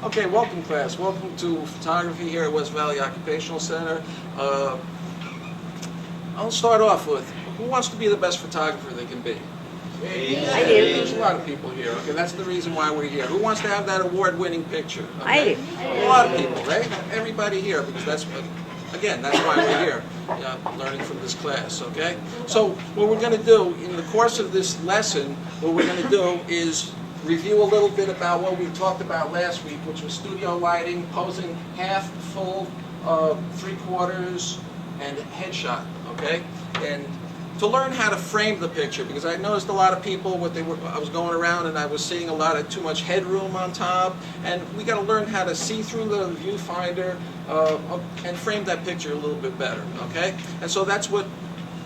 Okay, welcome class. Welcome to photography here at West Valley Occupational Center. I'll start off with, who wants to be the best photographer they can be? I do. There's a lot of people here. Okay, that's the reason why we're here. Who wants to have that award-winning picture? Okay? I do. A lot of people, right? Everybody here, because that's, again, that's why we're here, learning from this class, okay? So what we're going to do in the course of this lesson, what we're going to do is review a little bit about what we talked about last week, which was studio lighting, posing half, full, three-quarters, and headshot, okay? And to learn how to frame the picture, because I noticed a lot of people, I was going around and I was seeing a lot of too much headroom on top, and we got to learn how to see through the viewfinder and frame that picture a little bit better, okay? And so that's what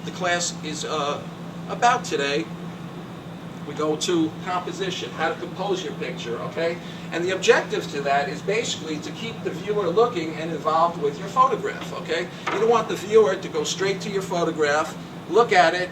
the class is about today. We go to composition, how to compose your picture, okay? And the objective to that is basically to keep the viewer looking and involved with your photograph, okay? You don't want the viewer to go straight to your photograph, look at it,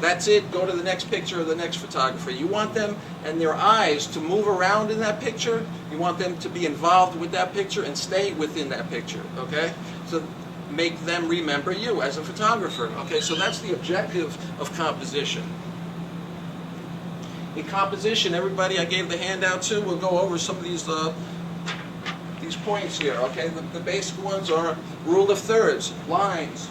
that's it, go to the next picture or the next photographer. You want them and their eyes to move around in that picture. You want them to be involved with that picture and stay within that picture, okay? So make them remember you as a photographer, okay? So that's the objective of composition. In composition, everybody I gave the handout to, we'll go over some of these points here, okay? The basic ones are rule of thirds, lines.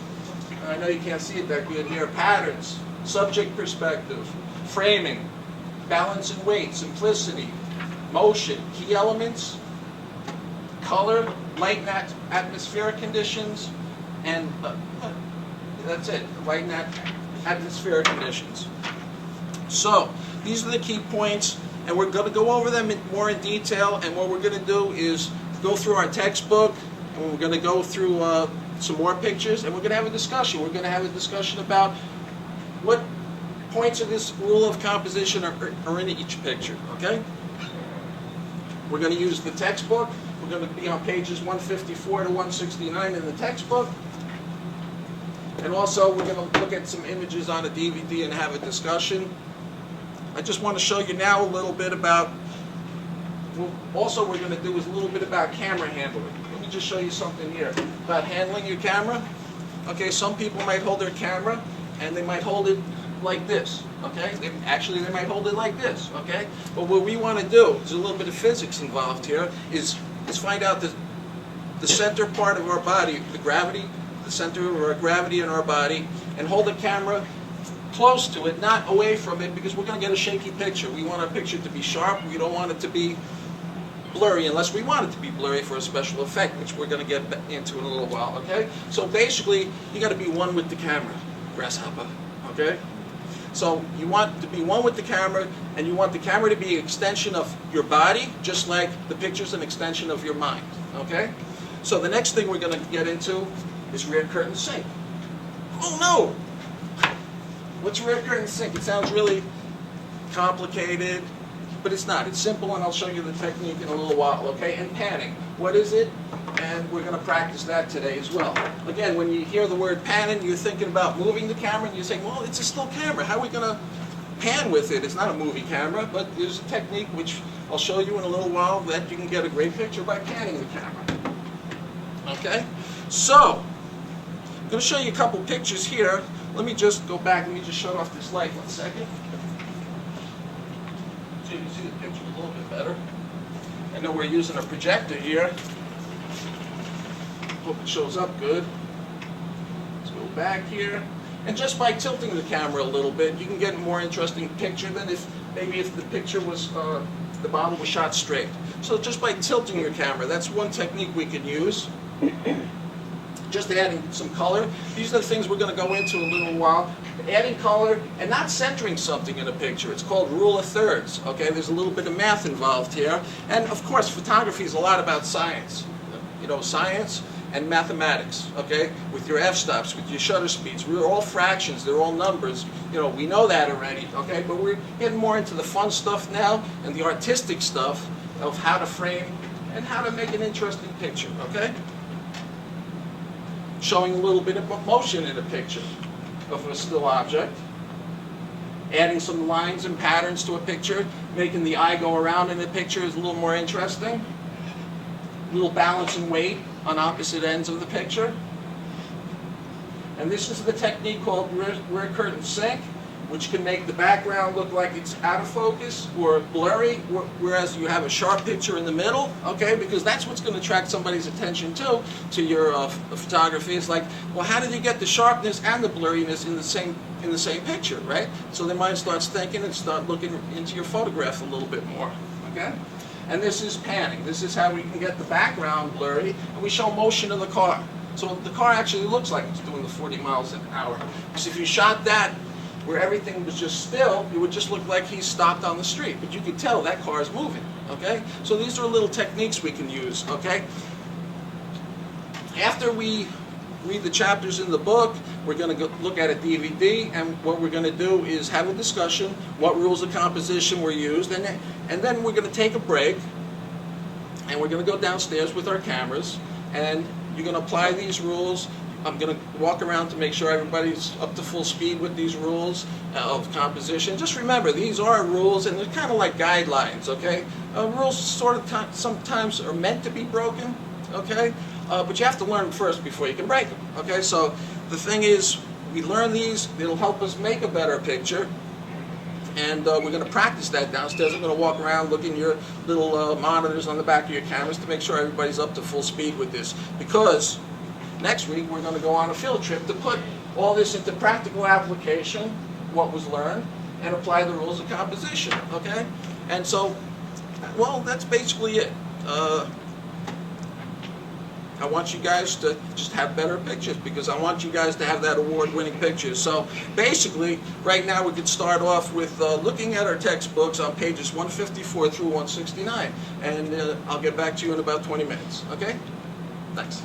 I know you can't see it that good here. Patterns, subject perspective, framing, balance and weight, simplicity, motion, key elements, color, light and atmospheric conditions, and that's it, light and atmospheric conditions. So, these are the key points, and we're going to go over them more in detail, and what we're going to do is go through our textbook, and we're going to go through some more pictures, and we're going to have a discussion. We're going to have a discussion about what points of this rule of composition are in each picture, okay? We're going to use the textbook. We're going to be on pages 154 to 169 in the textbook. And also, we're going to look at some images on a DVD and have a discussion. I just want to show you now a little bit about, also we're going to do is a little bit about camera handling. Let me just show you something here about handling your camera. Okay, some people might hold their camera and they might hold it like this, okay? They might hold it like this, okay? But what we want to do, there's a little bit of physics involved here, is find out the center part of our body, the gravity, the center of our gravity in our body, and hold the camera close to it, not away from it, because we're going to get a shaky picture. We want our picture to be sharp. We don't want it to be blurry, unless we want it to be blurry for a special effect, which we're going to get into in a little while, okay? So basically, you got to be one with the camera, grasshopper, okay? So you want to be one with the camera, and you want the camera to be an extension of your body, just like the picture's an extension of your mind, okay? So the next thing we're going to get into is rear curtain sync. Oh no! What's rear curtain sync? It sounds really complicated, but it's not. It's simple, and I'll show you the technique in a little while, okay? And panning. What is it? And we're going to practice that today as well. Again, when you hear the word panning, you're thinking about moving the camera, and you're saying, well, it's a still camera. How are we going to pan with it? It's not a movie camera, but there's a technique which I'll show you in a little while that you can get a great picture by panning the camera. Okay? So, I'm going to show you a couple pictures here. Let me just go back. Let me just shut off this light 1 second. So you can see the picture a little bit better. I know we're using a projector here. Hope it shows up good. Let's go back here. And just by tilting the camera a little bit, you can get a more interesting picture than if the picture was, the bottle was shot straight. So just by tilting your camera, that's one technique we can use. Just adding some color. These are the things we're going to go into in a little while. Adding color and not centering something in a picture. It's called rule of thirds. Okay, there's a little bit of math involved here. And of course, photography is a lot about science. You know, science and mathematics. Okay, with your f-stops, with your shutter speeds. We're all fractions. They're all numbers. You know, we know that already. Okay, but we're getting more into the fun stuff now and the artistic stuff of how to frame and how to make an interesting picture. Okay. Showing a little bit of motion in a picture of a still object. Adding some lines and patterns to a picture, making the eye go around in a picture is a little more interesting. little balance and weight on opposite ends of the picture. And this is the technique called rear curtain sync, which can make the background look like it's out of focus or blurry, whereas you have a sharp picture in the middle, okay? Because that's what's going to attract somebody's attention to your photography. It's like, well, how did you get the sharpness and the blurriness in the same picture, right? So their mind starts thinking and start looking into your photograph a little bit more, okay? And this is panning. This is how we can get the background blurry, and we show motion of the car. So the car actually looks like it's doing the 40 miles an hour. Because if you shot that where everything was just still, it would just look like he's stopped on the street. But you could tell that car is moving, okay? So these are little techniques we can use, okay? After we read the chapters in the book, we're going to look at a DVD, and what we're going to do is have a discussion, what rules of composition were used, and then we're going to take a break, and we're going to go downstairs with our cameras, and you're going to apply these rules. I'm going to walk around to make sure everybody's up to full speed with these rules of composition. Just remember, these are rules, and they're kind of like guidelines, okay? Rules sort of sometimes are meant to be broken, okay? But you have to learn them first before you can break them, okay? So the thing is, we learn these, it'll help us make a better picture, and we're going to practice that downstairs. I'm going to walk around looking at your little monitors on the back of your cameras to make sure everybody's up to full speed with this, because next week we're going to go on a field trip to put all this into practical application, what was learned, and apply the rules of composition, okay? And so, well, that's basically it. I want you guys to just have better pictures, because I want you guys to have that award-winning picture. So basically, right now we could start off with looking at our textbooks on pages 154 through 169, and I'll get back to you in about 20 minutes, okay? Thanks.